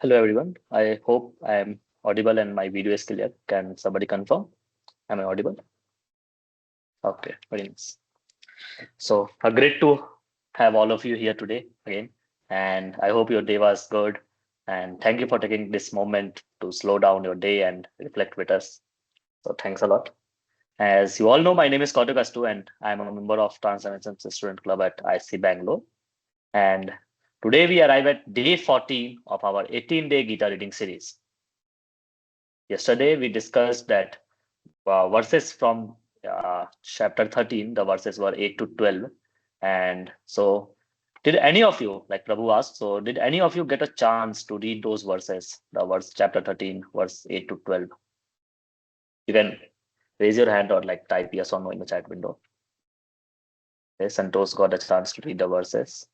Hello everyone. I hope I am audible and my video is clear. Can somebody confirm? Am I audible? Okay, very nice. So great to have all of you here today again. And I hope your day was good. And thank you for taking this moment to slow down your day and reflect with us. So thanks a lot. As you all know, my name is Kautuk Astu and I'm a member of Transformation Student Club at IC Bangalore. And today we arrive at day 14 of our 18-day Gita reading series. Yesterday we discussed that verses from chapter 13, the verses were 8 to 12. And so, did any of you, like Prabhu asked, so did any of you get a chance to read those verses, the verse chapter 13, verse 8 to 12? You can raise your hand or like type yes or no in the chat window. Okay, Santos got a chance to read the verses.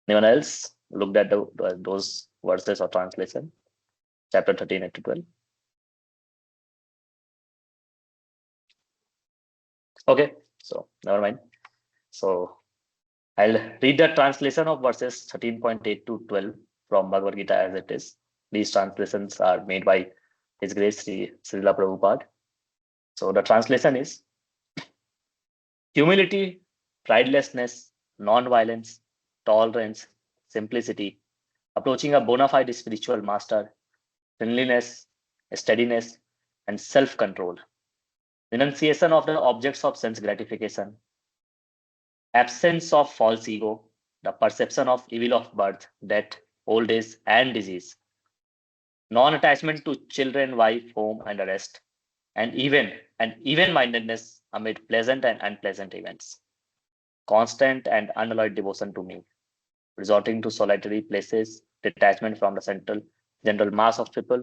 Anyone else looked at those verses or translation? Chapter 13, 8 to 12. Okay, so never mind. So I'll read the translation of verses 13.8 to 12 from Bhagavad Gita as it is. These translations are made by His Grace Srila Prabhupada. So the translation is humility, pridelessness, non-violence, tolerance, simplicity, approaching a bona fide spiritual master, friendliness, steadiness, and self-control, renunciation of the objects of sense gratification, absence of false ego, the perception of evil of birth, death, old age, and disease, non-attachment to children, wife, home, and the rest, and even-mindedness amid pleasant and unpleasant events, constant and unalloyed devotion to me, resorting to solitary places, detachment from the central general mass of people,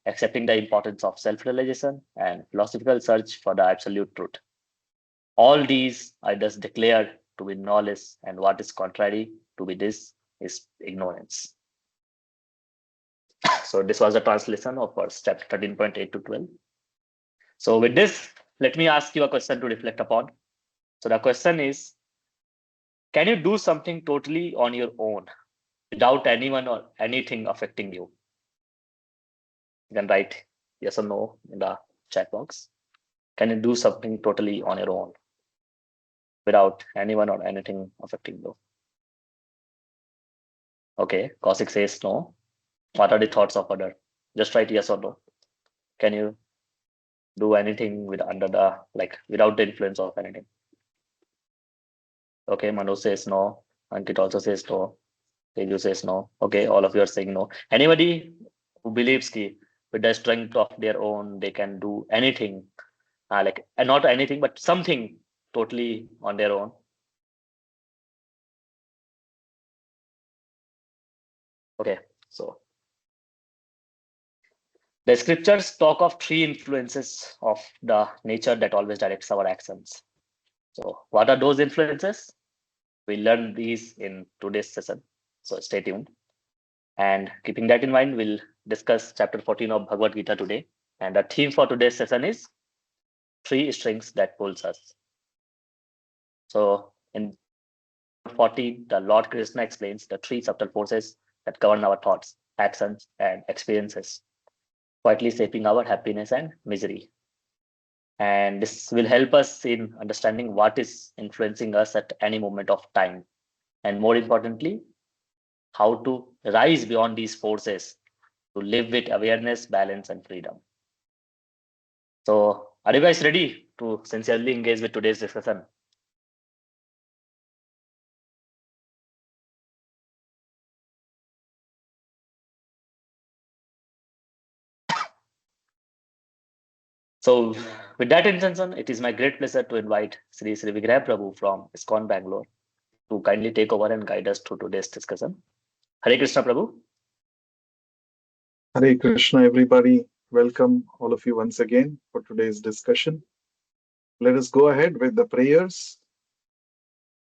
accepting the importance of self-realization, and philosophical search for the absolute truth. All these I thus declare to be knowledge, and what is contrary to be this is ignorance. So this was a translation of verse chapter 13.8 to 12. So with this, let me ask you a question to reflect upon. So the question is, can you do something totally on your own without anyone or anything affecting you? You can write yes or no in the chat box. Can you do something totally on your own without anyone or anything affecting you? Okay, Kaushik says no. What are the thoughts of other? Just write yes or no. Can you do anything with under the like without the influence of anything? Okay, Manu says no. Ankit also says no. Teju says no. Okay, all of you are saying no. Anybody who believes ki with the strength of their own they can do anything, like and not anything but something totally on their own. Okay, so the scriptures talk of three influences of the nature that always directs our actions. So what are those influences? We learn these in today's session. So stay tuned. And keeping that in mind, we'll discuss chapter 14 of Bhagavad Gita today. And the theme for today's session is three strings that pulls us. So in 14, the Lord Krishna explains the three subtle forces that govern our thoughts, actions, and experiences, quietly shaping our happiness and misery. And this will help us in understanding what is influencing us at any moment of time. And more importantly, how to rise beyond these forces to live with awareness, balance, and freedom. So, are you guys ready to sincerely engage with today's discussion? So, with that intention, it is my great pleasure to invite Sri Vigraha Prabhu from ISKCON Bangalore to kindly take over and guide us through today's discussion. Hare Krishna Prabhu. Hare Krishna, everybody. Welcome all of you once again for today's discussion. Let us go ahead with the prayers.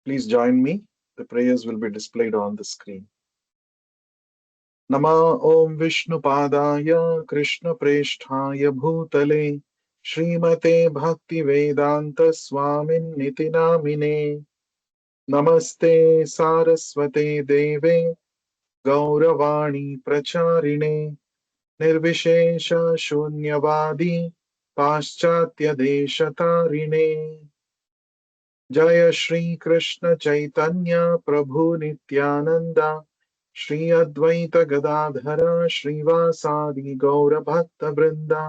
Please join me. The prayers will be displayed on the screen. Nama Om Vishnu Padaya Krishna Preshthaya Bhutale Srimate Bhakti Vedanta Swamin Niti Namine Namaste Saraswate Deve गौरवाणी प्रचारिणे निर्विशेष शून्यवादी पाश्चात्य देशतारिणे जय श्री कृष्ण चैतन्य प्रभु नित्यानंद श्री अद्वैत गदाधर श्रीवासादि गौर भक्त वृंदा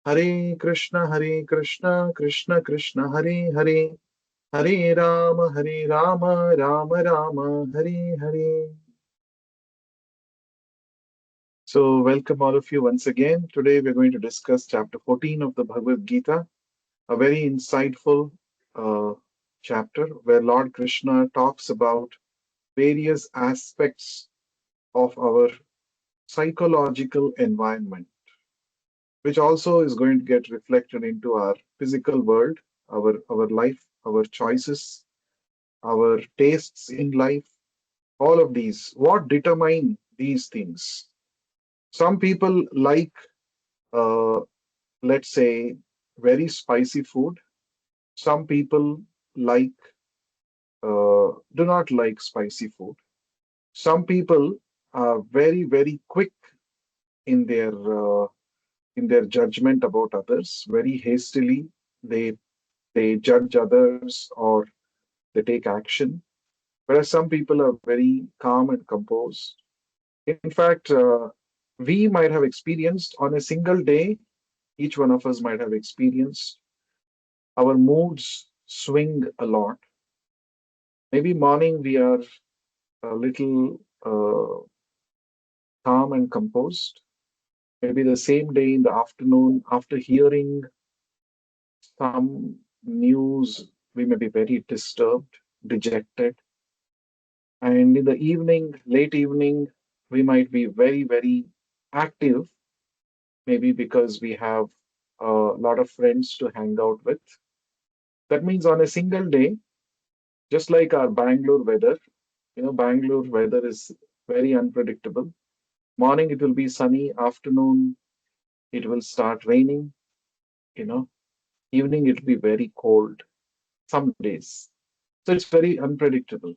हरे Krishna Krishna Krishna Hare Hare Hare Ram Ram Ram Hare Hare. So, welcome all of you once again. Today, we're going to discuss chapter 14 of the Bhagavad Gita, a very insightful uh, chapter where Lord Krishna talks about various aspects of our psychological environment, which also is going to get reflected into our physical world, our life, our choices, our tastes in life, all of these. What determine these things? Some people like, uh, let's say, very spicy food. Some people like, do not like spicy food. Some people are very quick in their judgment about others. Very hastily, they judge others or they take action. Whereas some people are very calm and composed. In fact, we might have experienced on a single day, each one of us might have experienced our moods swing a lot. Maybe morning we are a little calm and composed. Maybe the same day in the afternoon, after hearing some news, we may be very disturbed, dejected. And in the evening, late evening, we might be very active, maybe because we have a lot of friends to hang out with. That means on a single day, just like our Bangalore weather, Bangalore weather is very unpredictable. Morning it will be sunny, afternoon it will start raining, you know, evening it will be very cold some days. So it's very unpredictable.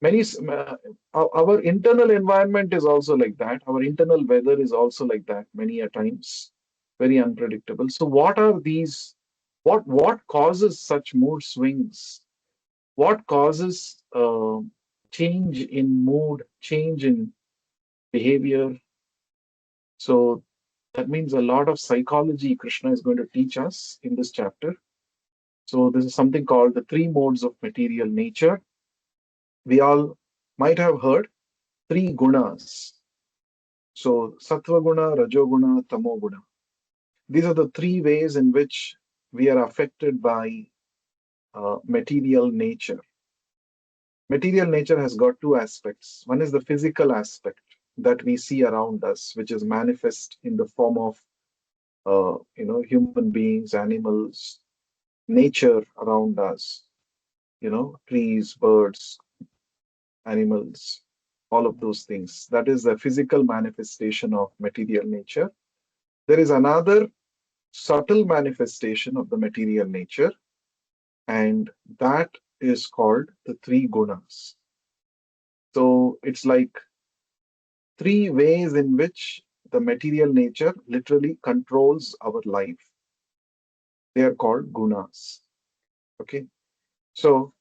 Our internal environment is also like that. Our internal weather is also like that many a times, very unpredictable. So what are these? What causes such mood swings? What causes change in mood, change in behavior? So that means a lot of psychology Krishna is going to teach us in this chapter. So this is something called the three modes of material nature. We all might have heard three gunas. So sattva guna, rajo guna, tamo guna. These are the three ways in which we are affected by material nature. Material nature has got two aspects. One is the physical aspect that we see around us, which is manifest in the form of human beings, animals, nature around us, trees, birds, animals, all of those things. That is the physical manifestation of material nature. There is another subtle manifestation of the material nature, and that is called the three gunas. So it's like three ways in which the material nature literally controls our life. They are called gunas. Okay. So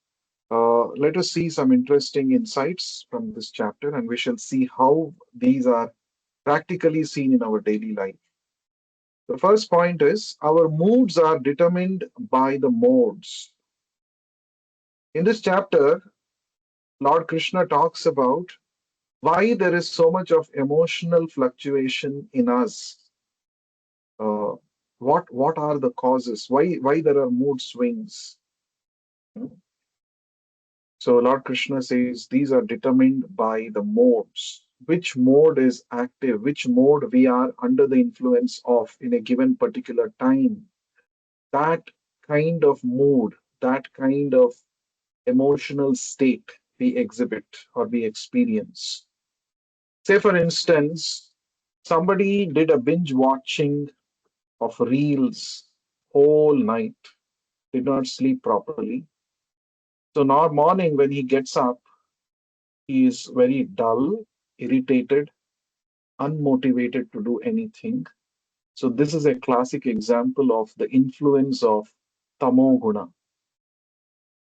let us see some interesting insights from this chapter, and we shall see how these are practically seen in our daily life. The first point is our moods are determined by the modes. In this chapter, Lord Krishna talks about why there is so much of emotional fluctuation in us. Uh, what are the causes? Why there are mood swings? So Lord Krishna says these are determined by the modes. Which mode is active? Which mode we are under the influence of in a given particular time? That kind of mood, that kind of emotional state we exhibit or we experience. Say, for instance, somebody did a binge watching of reels whole night, did not sleep properly. So now morning when he gets up, he is very dull, irritated, unmotivated to do anything. So this is a classic example of the influence of tamo guna,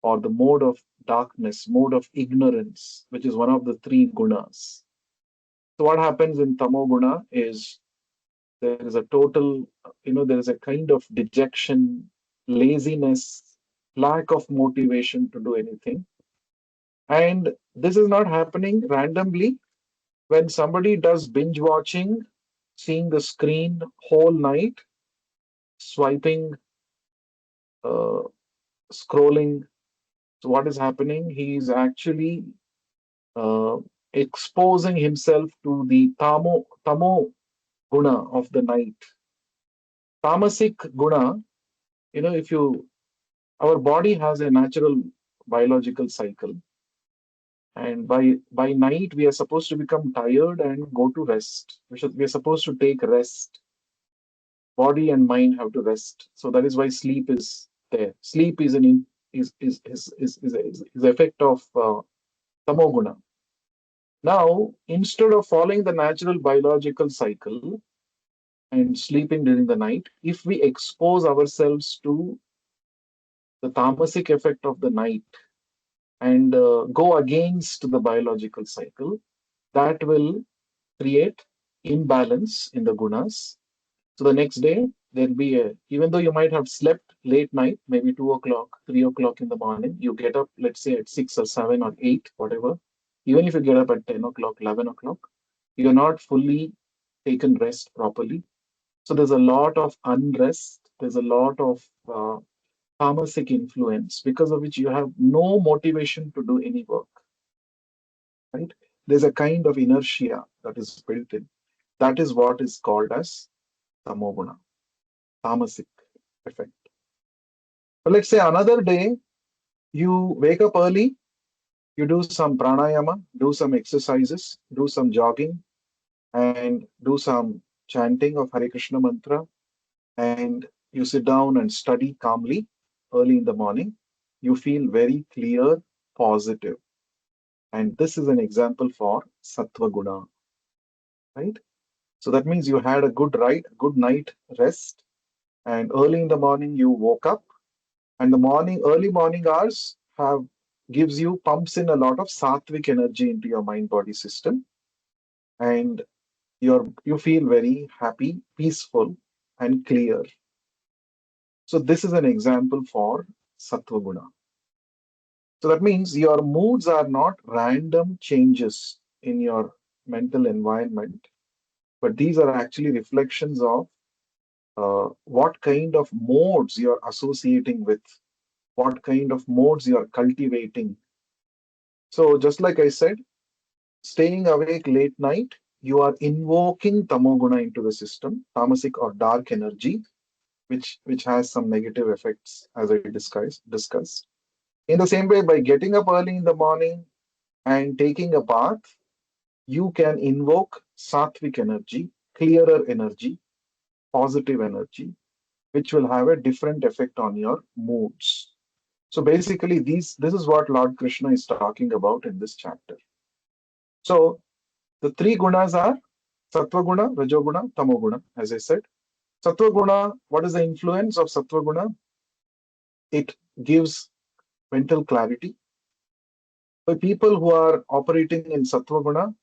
or the mode of darkness, mode of ignorance, which is one of the three gunas. So what happens in tamo guna is there is a total, there is a kind of dejection, laziness, lack of motivation to do anything. And this is not happening randomly. When somebody does binge watching, seeing the screen whole night, swiping, uh, scrolling, so what is happening? He is actually uh, exposing himself to the tamo guna of the night. Tamasic guna, if you our body has a natural biological cycle, and by night we are supposed to become tired and go to rest. We are supposed to take rest. Body and mind have to rest. So that is why sleep is there. Sleep is an in, is the effect of tamoguna. Now, instead of following the natural biological cycle and sleeping during the night, if we expose ourselves to the tamasic effect of the night and go against the biological cycle, that will create imbalance in the gunas. So the next day, there'll be even though you might have slept late night, maybe 2 o'clock, 3 o'clock in the morning, you get up, let's say at 6 or 7 or 8, whatever. Even if you get up at 10 o'clock, 11 o'clock, you're not fully taken rest properly. So there's a lot of unrest, there's a lot of tamasic influence, because of which you have no motivation to do any work, right? There's a kind of inertia that is built in. That is what is called as tamoguna, tamasic effect. But let's say another day, you wake up early, you do some pranayama, do some exercises, do some jogging, and do some chanting of Hare Krishna mantra, and you sit down and study calmly early in the morning. You feel very clear, positive. And this is an example for sattva guna, right? So that means you had a good night rest, and early in the morning you woke up, and the early morning hours have gives you pumps in a lot of sattvic energy into your mind body system, and you feel very happy, peaceful, and clear. So this is an example for sattva guna. So that means your moods are not random changes in your mental environment, but these are actually reflections of what kind of modes you're associating with, what kind of modes you're cultivating. So, just like I said, staying awake late night, you are invoking tamoguna into the system, tamasic or dark energy, which has some negative effects, as I discussed. In the same way, by getting up early in the morning and taking a bath, you can invoke sattvic energy, clearer energy, positive energy, which will have a different effect on your moods. So basically, this is what Lord Krishna is talking about in this chapter. So the three gunas are sattva guna, rajoguna, tamoguna, as I said. Sattva guna, what is the influence of sattva guna? It gives mental clarity. For people who are operating in sattva guna,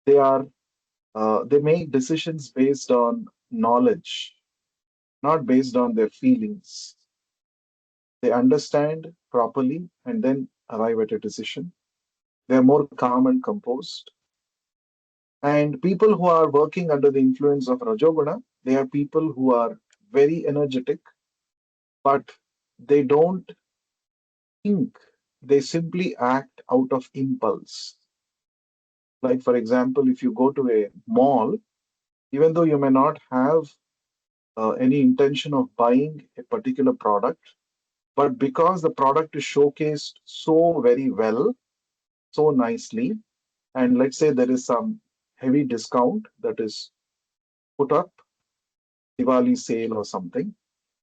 they are they make decisions based on knowledge, not based on their feelings. They understand properly and then arrive at a decision. They are more calm and composed. And people who are working under the influence of Rajoguna, they are people who are very energetic, but they don't think, they simply act out of impulse. Like, for example, if you go to a mall, even though you may not have any intention of buying a particular product, but because the product is showcased so very well, so nicely, and let's say there is some heavy discount that is put up, Diwali sale or something.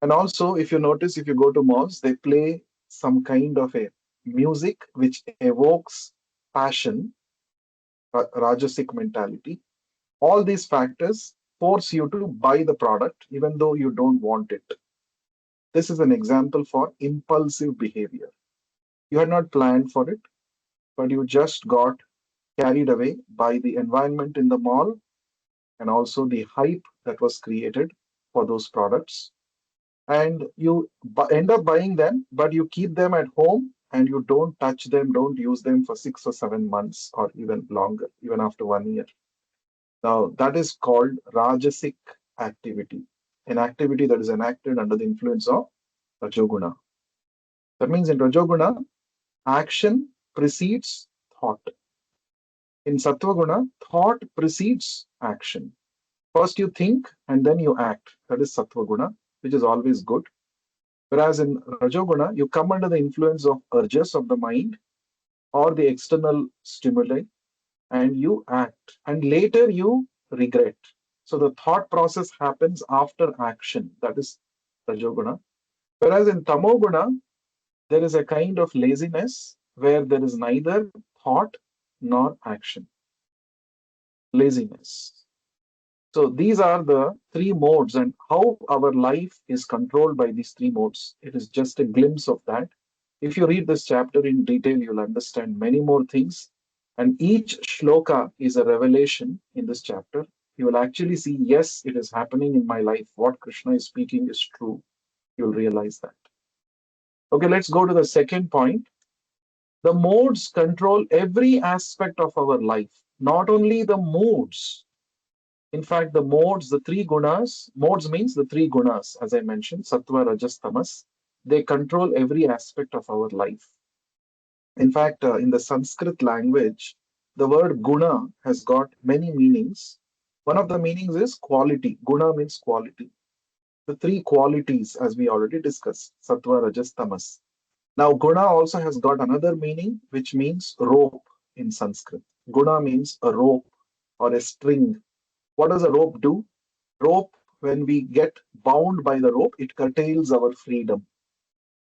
And also, if you notice, if you go to malls, they play some kind of a music which evokes passion. Rajasic mentality. All these factors force you to buy the product even though you don't want it. This is an example for impulsive behavior. You had not planned for it, but you just got carried away by the environment in the mall and also the hype that was created for those products. And you end up buying them, but you keep them at home and you don't touch them, don't use them for 6 or 7 months or even longer, even after 1 year. Now, that is called Rajasic activity, an activity that is enacted under the influence of Rajoguna. That means in Rajoguna, action precedes thought. In Sattva-guna, thought precedes action. First you think and then you act. That is Sattva-guna, which is always good. Whereas in Rajoguna, you come under the influence of urges of the mind or the external stimuli and you act. And later you regret. So the thought process happens after action. That is Rajoguna. Whereas in Tamoguna, there is a kind of laziness where there is neither thought nor action. Laziness. So these are the three modes and how our life is controlled by these three modes. It is just a glimpse of that. If you read this chapter in detail, you'll understand many more things. And each shloka is a revelation in this chapter. You will actually see, yes, it is happening in my life. What Krishna is speaking is true. You'll realize that. Okay, let's go to the second point. The modes control every aspect of our life, not only the moods. In fact, the modes, the three gunas, modes means the three gunas, as I mentioned, sattva, rajas, tamas, they control every aspect of our life. In fact, in the Sanskrit language, the word guna has got many meanings. One of the meanings is quality. Guna means quality. The three qualities, as we already discussed, sattva, rajas, tamas. Now, guna also has got another meaning, which means rope in Sanskrit. Guna means a rope or a string. What does a rope do? Rope, when we get bound by the rope, it curtails our freedom.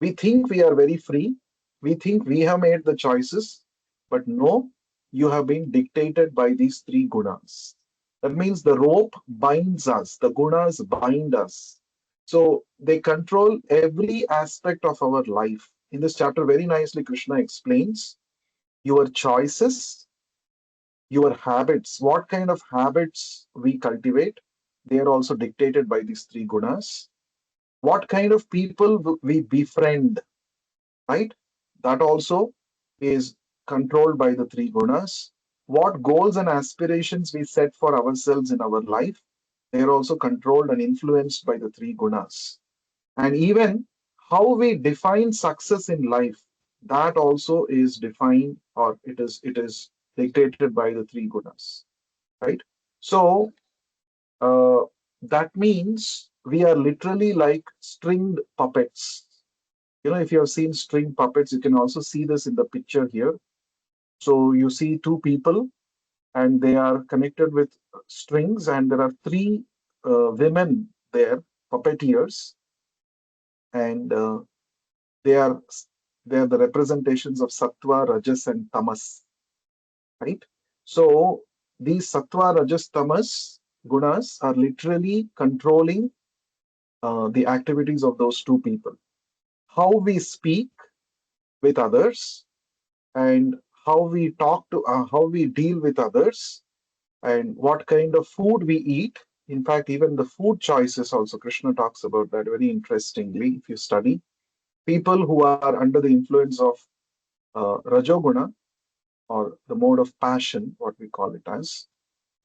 We think we are very free. We think we have made the choices, but no, you have been dictated by these three gunas. That means the rope binds us, the gunas bind us. So they control every aspect of our life. In this chapter, very nicely, Krishna explains your choices, your habits, what kind of habits we cultivate. They are also dictated by these three gunas. What kind of people we befriend, right? That also is controlled by the three gunas. What goals and aspirations we set for ourselves in our life, they are also controlled and influenced by the three gunas. And even how we define success in life, that also is defined or it is dictated by the three gunas, right? So uh, that means we are literally like stringed puppets. If you have seen string puppets, you can also see this in the picture here. So you see two people and they are connected with strings, and there are three women there, puppeteers, and they are they are the representations of sattva, rajas, and tamas, right? So these sattva, rajas, tamas gunas are literally controlling the activities of those two people. How we speak with others and how we deal with others and what kind of food we eat. In fact, even the food choices also, Krishna talks about that very interestingly. If you study, people who are under the influence of Rajoguna or the mode of passion, what we call it as,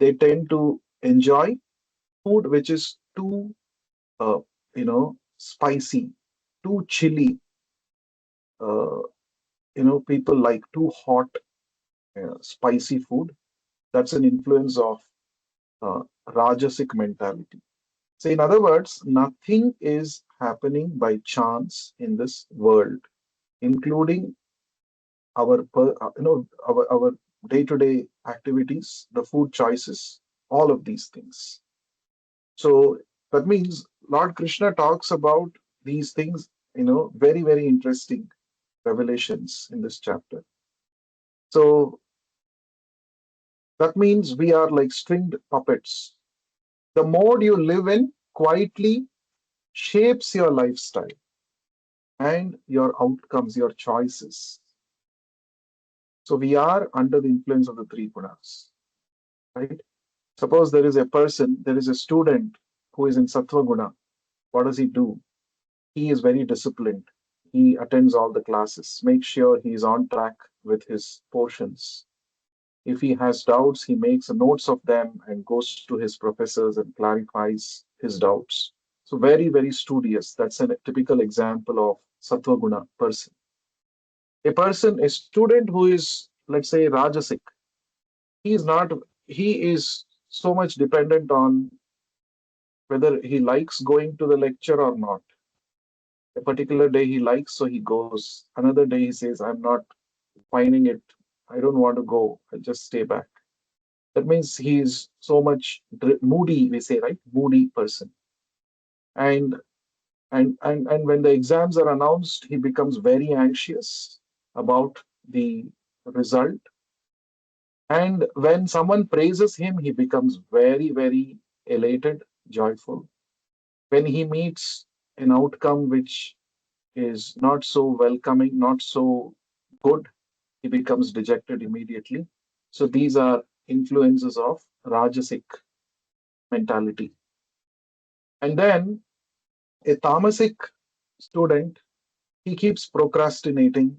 they tend to enjoy food which is too, spicy, too chilly. Uh, people like too hot, spicy food. That's an influence of Rajasic mentality. So, in other words, nothing is happening by chance in this world, including our day-to-day activities, the food choices, all of these things. So that means Lord Krishna talks about these things, very, very interesting revelations in this chapter. So That means we are like stringed puppets. The mode you live in quietly shapes your lifestyle and your outcomes, your choices. So we are under the influence of the three gunas, right? Suppose there is a person, there is a student who is in Sattva Guna. What does he do? He is very disciplined. He attends all the classes, makes sure he is on track with his portions. If he has doubts, he makes notes of them and goes to his professors and clarifies his doubts. So very, very studious. That's a typical example of Sattva Guna person. A student who is, let's say, Rajasic, he is not, he is so much dependent on whether he likes going to the lecture or not. A particular day he likes, so he goes. Another day he says, I'm not finding it. I don't want to go. I'll just stay back. That means he is so much moody, we say, right? Moody person. And and when the exams are announced, he becomes very anxious about the result. And when someone praises him, he becomes very, very elated, joyful. When he meets an outcome which is not so welcoming, not so good, he becomes dejected immediately. So these are influences of Rajasic mentality. And then a Tamasic student, he keeps procrastinating,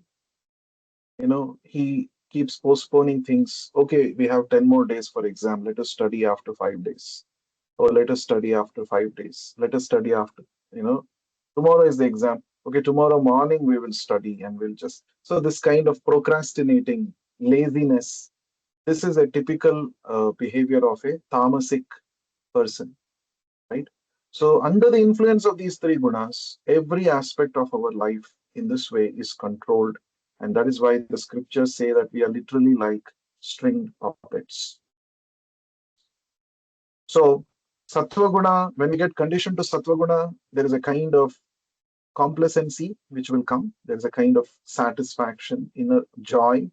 he keeps postponing things. Okay, we have 10 more days for exam. Let us study after 5 days. Or let us study after 5 days. Let us study after, you know, tomorrow is the exam. Okay, tomorrow morning we will study and we'll just. So, this kind of procrastinating, laziness, this is a typical behavior of a tamasic person, right? So, under the influence of these three gunas, every aspect of our life in this way is controlled. And that is why the scriptures say that we are literally like stringed puppets. So, Sattva Guna, when we get conditioned to Sattva Guna, there is a kind of complacency which will come. There's a kind of satisfaction, inner joy.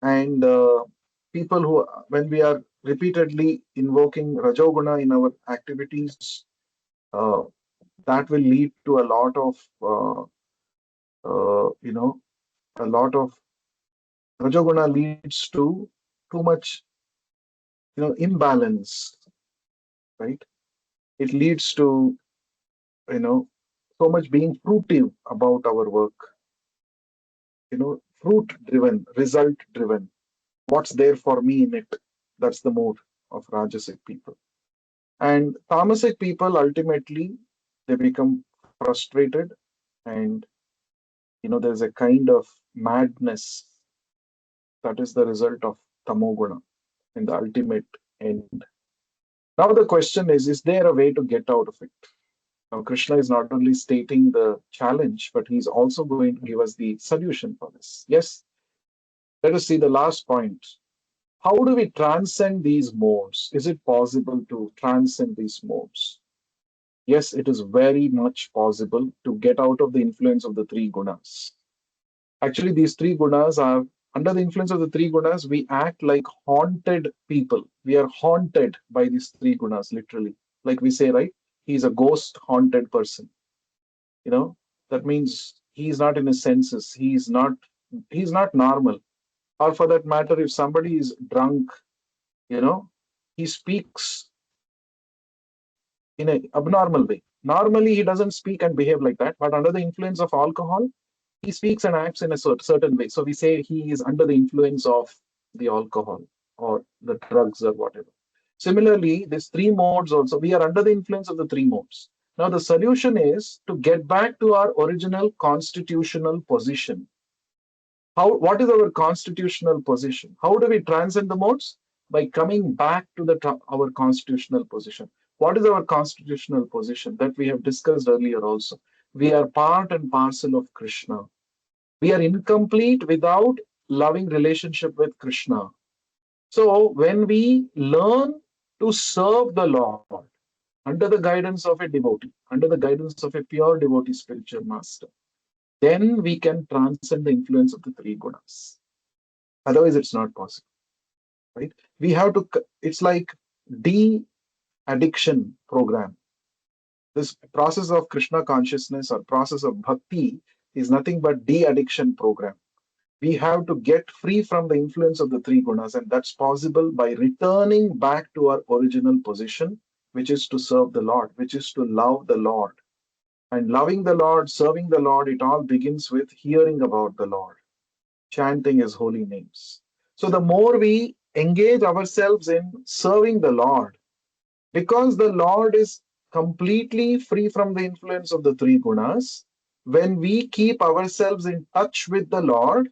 And people who, when we are repeatedly invoking Rajoguna in our activities, uh, that will lead to a lot of, you know, a lot of Rajoguna leads to too much, imbalance, right? It leads to, you know, so much being fruitive about our work, fruit driven, result driven. What's there for me in it? That's the mode of Rajasic people. And Tamasic people ultimately they become frustrated and there's a kind of madness that is the result of Tamoguna in the ultimate end. Now the question is there a way to get out of it? Now Krishna is not only stating the challenge, but he's also going to give us the solution for this. Yes, let us see the last point. How do we transcend these modes? Is it possible to transcend these modes? Yes, it is very much possible to get out of the influence of the three gunas. Actually, these three gunas are under the influence of the three gunas, we act like haunted people. We are haunted by these three gunas, literally. Like we say, right? He's a ghost haunted person. You know, that means he's not in his senses. He's not normal. Or for that matter, if somebody is drunk, you know, he speaks in an abnormal way. Normally, he doesn't speak and behave like that, but under the influence of alcohol, he speaks and acts in a certain way. So we say he is under the influence of the alcohol or the drugs or whatever. Similarly, these three modes also, we are under the influence of the three modes. Now, the solution is to get back to our original constitutional position. What is our constitutional position? How do we transcend the modes? By coming back to our constitutional position. What is our constitutional position that we have discussed earlier also? We are part and parcel of Krishna. We are incomplete without loving relationship with Krishna. So when we learn to serve the Lord under the guidance of a devotee, under the guidance of a pure devotee spiritual master, then we can transcend the influence of the three gunas. Otherwise, it's not possible. right? We have to, it's like de-addiction program. This process of Krishna consciousness or process of bhakti is nothing but de-addiction program. We have to get free from the influence of the three gunas, and that's possible by returning back to our original position, which is to serve the Lord, which is to love the Lord. And loving the Lord, serving the Lord, it all begins with hearing about the Lord, chanting his holy names. So the more we engage ourselves in serving the Lord, because the Lord is completely free from the influence of the three gunas, when we keep ourselves in touch with the Lord,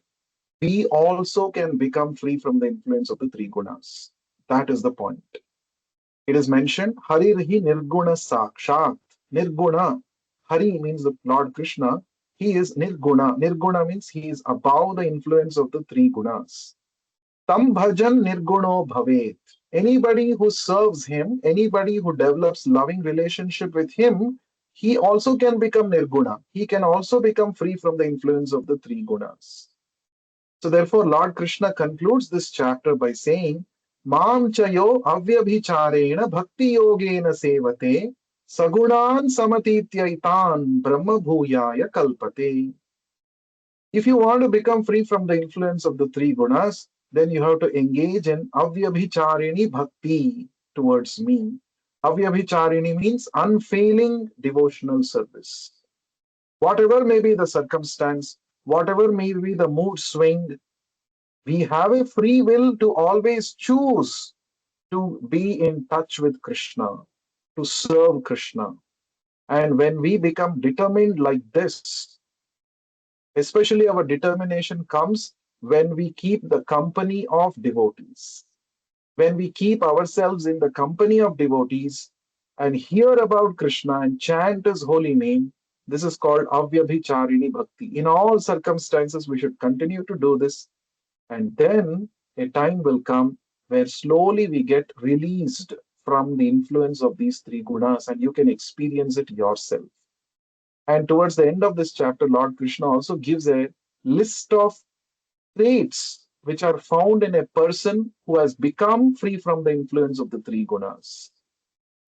we also can become free from the influence of the three gunas. That is the point. It is mentioned, Harirhi Nirguna Sakshat. Nirguna. Hari means the Lord Krishna. He is Nirguna. Nirguna means he is above the influence of the three gunas. Tam bhajan nirguno bhavet. Anybody who serves him, anybody who develops loving relationship with him, he also can become nirguna. He can also become free from the influence of the three gunas. So therefore, Lord Krishna concludes this chapter by saying, Mam chayo avyabhicharena bhakti yogena sevate sagunan samatityaitan brahma bhuyaya kalpate. If you want to become free from the influence of the three gunas, then you have to engage in avyabhicharini bhakti towards me. Avyabhicharini means unfailing devotional service. Whatever may be the circumstance, whatever may be the mood swing, we have a free will to always choose to be in touch with Krishna, to serve Krishna. And when we become determined like this, especially our determination comes when we keep the company of devotees. When we keep ourselves in the company of devotees and hear about Krishna and chant his holy name, this is called Avyabhicharini Bhakti. In all circumstances, we should continue to do this. And then a time will come where slowly we get released from the influence of these three gunas and you can experience it yourself. And towards the end of this chapter, Lord Krishna also gives a list of traits which are found in a person who has become free from the influence of the three gunas.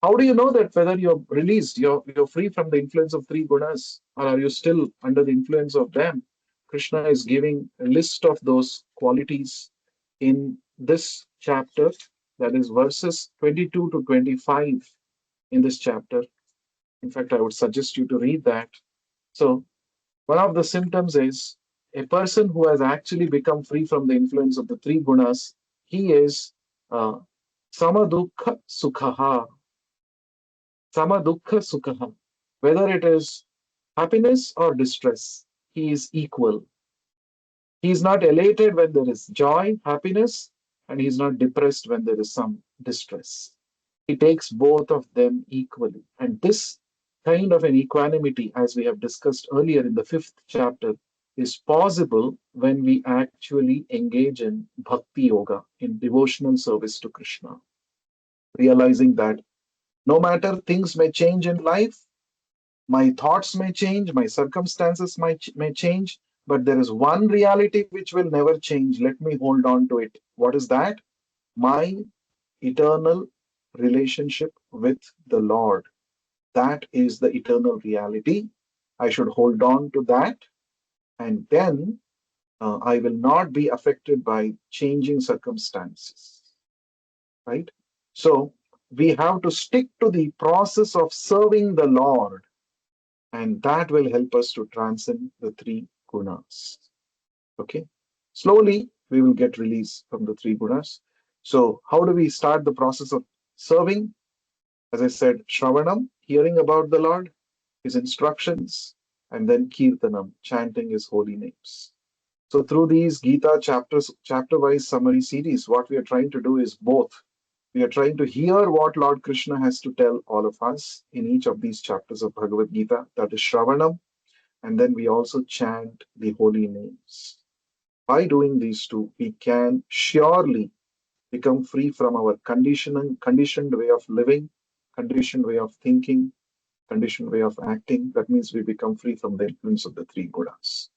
How do you know that whether you're released, you're free from the influence of three gunas, or are you still under the influence of them? Krishna is giving a list of those qualities in this chapter, that is verses 22 to 25 in this chapter. In fact, I would suggest you to read that. So, one of the symptoms is a person who has actually become free from the influence of the three gunas, he is uh, samadukha sukhaha. Samadukha sukhaha. Whether it is happiness or distress, he is equal. He is not elated when there is joy, happiness, and he is not depressed when there is some distress. He takes both of them equally. And this kind of an equanimity, as we have discussed earlier in the fifth chapter, is possible when we actually engage in bhakti yoga, in devotional service to Krishna, realizing that no matter things may change in life, my thoughts may change, my circumstances may change, but there is one reality which will never change. Let me hold on to it. What is that? My eternal relationship with the Lord. That is the eternal reality. I should hold on to that, and then I will not be affected by changing circumstances, right? So we have to stick to the process of serving the Lord, and that will help us to transcend the three gunas. Okay, slowly we will get release from the three gunas. So, how do we start the process of serving? As I said, Shravanam, hearing about the Lord, his instructions, and then Kirtanam, chanting his holy names. So, through these Gita chapters, chapter wise summary series, what we are trying to do is both. We are trying to hear what Lord Krishna has to tell all of us in each of these chapters of Bhagavad Gita, that is Shravanam, and then we also chant the holy names. By doing these two, we can surely become free from our conditioned way of living, conditioned way of thinking, conditioned way of acting. That means we become free from the influence of the three gunas.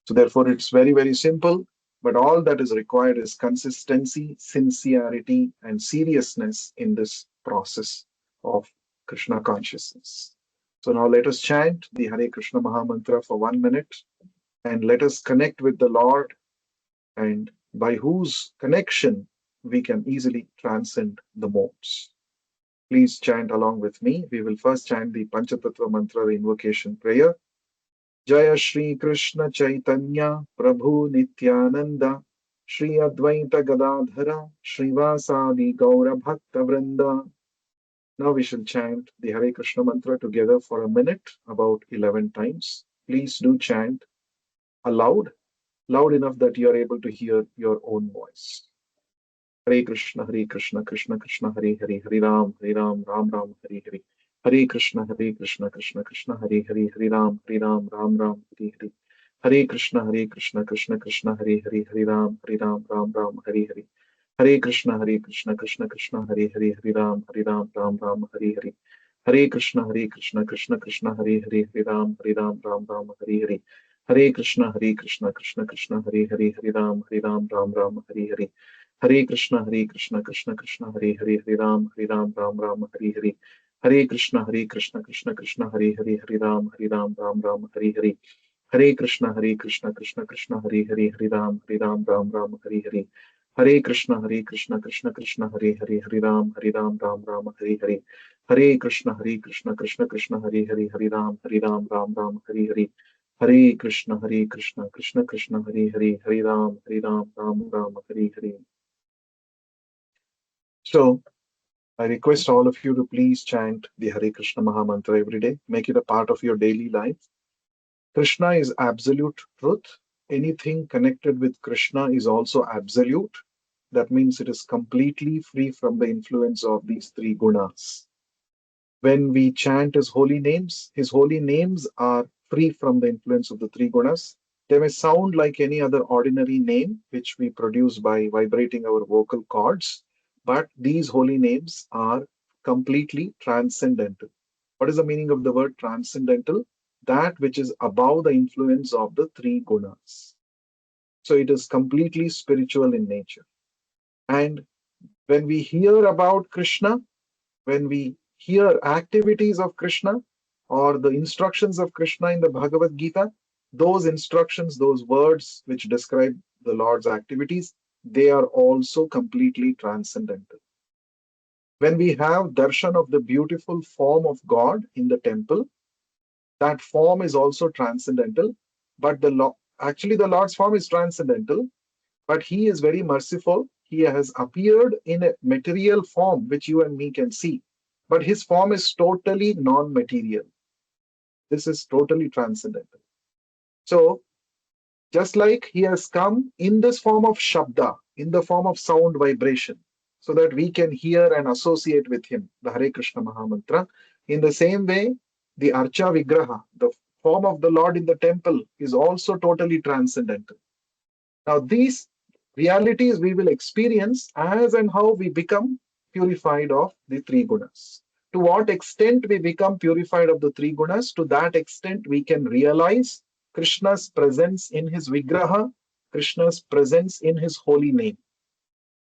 So therefore, it's very, very simple. But all that is required is consistency, sincerity, and seriousness in this process of Krishna consciousness. So now let us chant the Hare Krishna Maha Mantra for 1 minute and let us connect with the Lord, and by whose connection we can easily transcend the modes. Please chant along with me. We will first chant the Panchatattva Mantra, the invocation prayer. Jaya Shri Krishna Chaitanya Prabhu Nityananda Shri Advaita Gadadhara Srivasadi Gaura Bhakta Vrinda. Now we shall chant the Hare Krishna mantra together for a minute, about 11 times. Please do chant aloud, loud enough that you are able to hear your own voice. Hare Krishna, Hare Krishna, Krishna Krishna, Hare Hare, Hare Ram, Hare Ram, Ram Ram, Hare Hare. Hare Krishna, Hare Krishna, Krishna Krishna, Hare Hare, Hare Ram, Hare Ram, Ram Ram, Hare Hare. Hare Krishna, Hare Krishna, Krishna Krishna, Hare Hare, Hare Ram, Hare Ram, Ram Ram, Hare Hare. Hare Krishna, Hare Krishna, Krishna Krishna, Hare Hare, Hare Ram, Hare Ram, Ram Ram, Hare Hare. Hare Krishna, Hare Krishna, Krishna Krishna, Hare Hare, Hare Ram, Hare Ram, Ram Ram, Hare Hare. Hare Krishna, Hare Krishna, Krishna Krishna, Hare Hare, Hare Ram, Hare Ram, Ram Ram, Hare Hare. Hare Krishna, Hare Krishna, Krishna Krishna, Hare Hare, Hare Ram, Ram Ram, Hare Hare. Hare Krishna, Hare Krishna, Krishna Krishna, Hare Hare, Hare Ram, Ram Ram, Hare Hare. Hare Krishna, Hare Krishna, Krishna Krishna, Hare Hare, Hare Ram, Ram Ram, Hare Hare. Hare Krishna, Hare Krishna, Krishna Krishna, Hare Hare, Hare Ram, Ram Ram, Hare Hare. Hare Krishna, Hare Krishna, Krishna Krishna, Hare Hare, Hare Ram, Ram Hare Hare. Hare Krishna, Hare Krishna, Krishna Krishna, Hare Hare, Hare Ram, Ram Hare Hare. So I request all of you to please chant the Hare Krishna Maha Mantra every day. Make it a part of your daily life. Krishna is absolute truth. Anything connected with Krishna is also absolute. That means it is completely free from the influence of these three gunas. When we chant his holy names are free from the influence of the three gunas. They may sound like any other ordinary name which we produce by vibrating our vocal cords, but these holy names are completely transcendental. What is the meaning of the word transcendental? That which is above the influence of the three gunas. So it is completely spiritual in nature. And when we hear about Krishna, when we hear activities of Krishna or the instructions of Krishna in the Bhagavad Gita, those instructions, those words which describe the Lord's activities, they are also completely transcendental. When we have darshan of the beautiful form of God in the temple, that form is also transcendental, but actually the Lord's form is transcendental, but he is very merciful. He has appeared in a material form which you and me can see, but his form is totally non-material. This is totally transcendental. So just like he has come in this form of shabda, in the form of sound vibration, so that we can hear and associate with him the Hare Krishna Maha Mantra. In the same way, the Archa Vigraha, the form of the Lord in the temple, is also totally transcendental. Now, these realities we will experience as and how we become purified of the three gunas. To what extent we become purified of the three gunas, to that extent we can realize Krishna's presence in his Vigraha, Krishna's presence in his holy name.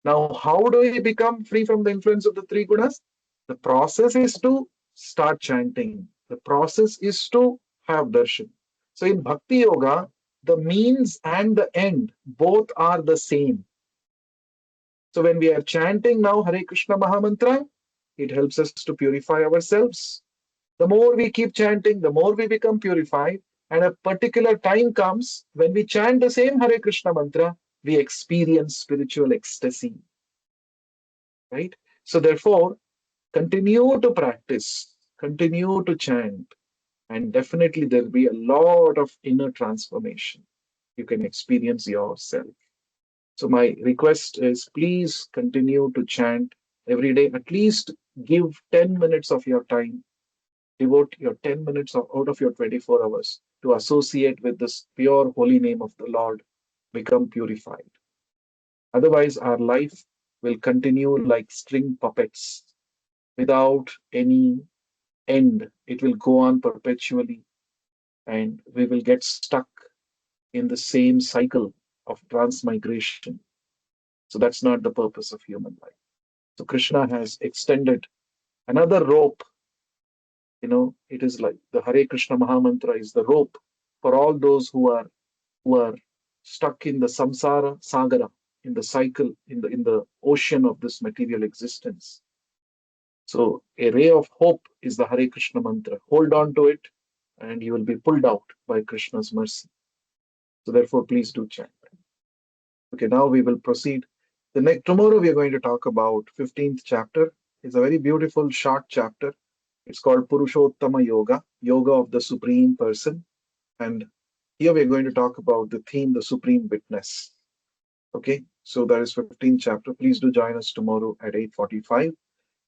Now, how do we become free from the influence of the three gunas? The process is to start chanting. The process is to have darshan. So in Bhakti Yoga, the means and the end both are the same. So when we are chanting now Hare Krishna Maha Mantra, it helps us to purify ourselves. The more we keep chanting, the more we become purified. And a particular time comes when we chant the same Hare Krishna mantra, we experience spiritual ecstasy. Right? So therefore, continue to practice, continue to chant, and definitely there'll be a lot of inner transformation you can experience yourself. So my request is please continue to chant every day. At least give 10 minutes of your time. Devote your 10 minutes out of your 24 hours to associate with this pure holy name of the Lord. Become purified. Otherwise, our life will continue like string puppets without any end. It will go on perpetually, and we will get stuck in the same cycle of transmigration. So that's not the purpose of human life. So Krishna has extended another rope. It is like the Hare Krishna Mahamantra is the rope for all those who are stuck in the samsara sagara, in the cycle, in the ocean of this material existence. So a ray of hope is the Hare Krishna mantra. Hold on to it, and you will be pulled out by Krishna's mercy. So therefore, please do chant. Okay, now we will proceed. The next tomorrow we are going to talk about 15th chapter. It's a very beautiful short chapter. It's called Purushottama Yoga, Yoga of the Supreme Person. And here we are going to talk about the theme, the Supreme Witness. Okay, so that is 15th chapter. Please do join us tomorrow at 8:45.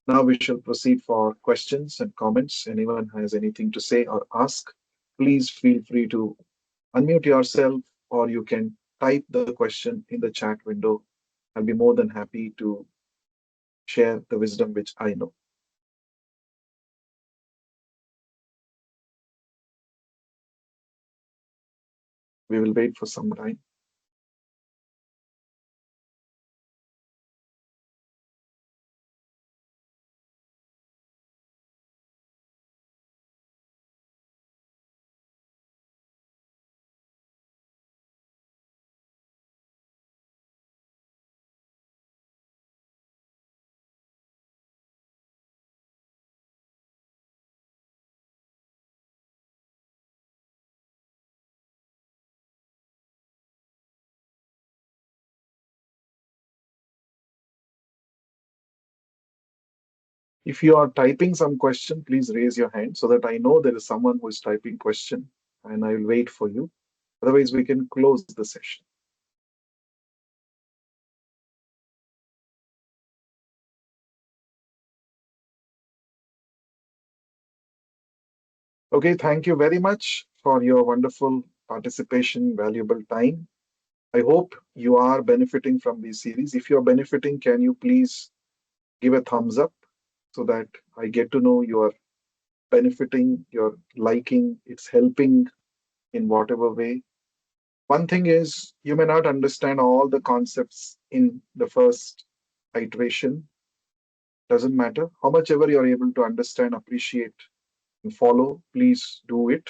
Now we shall proceed for questions and comments. Anyone has anything to say or ask, please feel free to unmute yourself, or you can type the question in the chat window. I'll be more than happy to share the wisdom which I know. We will wait for some time. If you are typing some question, please raise your hand so that I know there is someone who is typing question, and I will wait for you. Otherwise, we can close the session. Okay, thank you very much for your wonderful participation, valuable time. I hope you are benefiting from this series. If you're benefiting, can you please give a thumbs up so that I get to know you're benefiting, you're liking, it's helping in whatever way. One thing is, you may not understand all the concepts in the first iteration. Doesn't matter. How much ever you're able to understand, appreciate, and follow, please do it.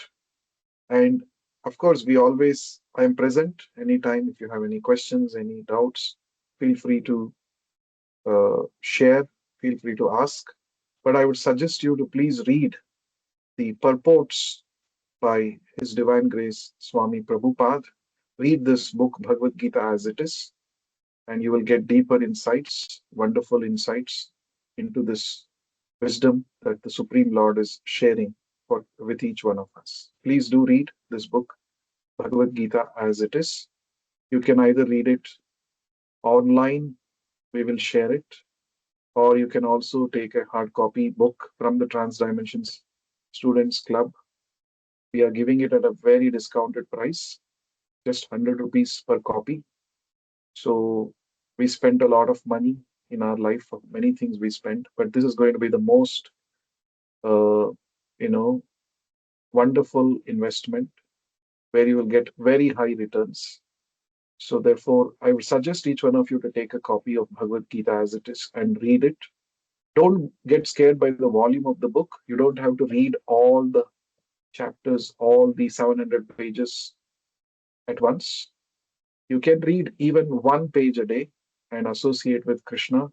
And of course, I am present anytime. If you have any questions, any doubts, feel free to share, feel free to ask. But I would suggest you to please read the purports by His Divine Grace Swami Prabhupada. Read this book, Bhagavad Gita, as it is, and you will get deeper insights, wonderful insights into this wisdom that the Supreme Lord is sharing with each one of us. Please do read this book, Bhagavad Gita, as it is. You can either read it online, we will share it, or you can also take a hard copy book from the Transdimensions Students Club. We are giving it at a very discounted price, just 100 rupees per copy. So we spent a lot of money in our life for many things we spent, but this is going to be the most, uh, you know, wonderful investment where you will get very high returns. So therefore, I would suggest each one of you to take a copy of Bhagavad Gita as it is and read it. Don't get scared by the volume of the book. You don't have to read all the chapters, all the 700 pages at once. You can read even one page a day and associate with Krishna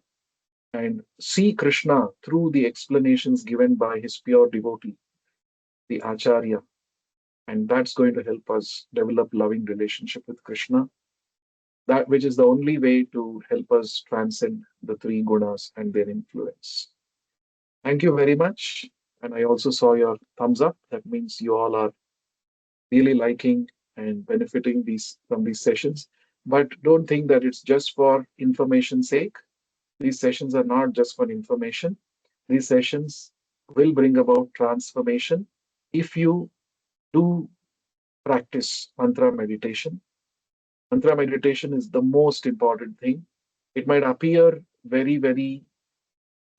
and see Krishna through the explanations given by his pure devotee, the Acharya. And that's going to help us develop loving relationship with Krishna, that which is the only way to help us transcend the three gunas and their influence. Thank you very much. And I also saw your thumbs up. That means you all are really liking and benefiting from these sessions. But don't think that it's just for information's sake. These sessions are not just for information. These sessions will bring about transformation if you do practice mantra meditation. Mantra meditation is the most important thing. It might appear very, very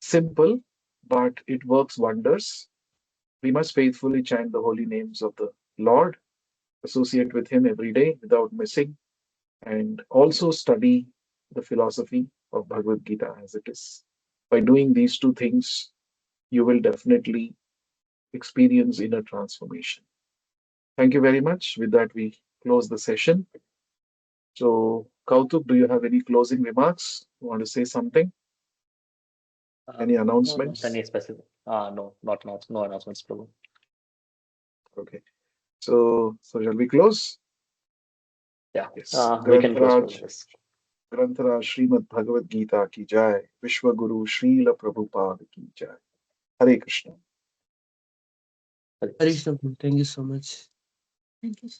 simple, but it works wonders. We must faithfully chant the holy names of the Lord, associate with Him every day without missing. and also study the philosophy of Bhagavad Gita as it is. By doing these two things, you will definitely experience inner transformation. Thank you very much. With that, we close the session. So, Kautuk, do you have any closing remarks? You want to say something? Any No, not announcements? any specific. No, not no announcements, Prabhu. Okay. So shall we close? Yeah, Yes. we can close, Prabhu. Yes. Grantaraj Srimad Bhagavad Gita ki jai. Vishwa Guru Srila Prabhupada ki jai. Hare Krishna. Hare Krishna. Harishna, thank you so much. Thank you.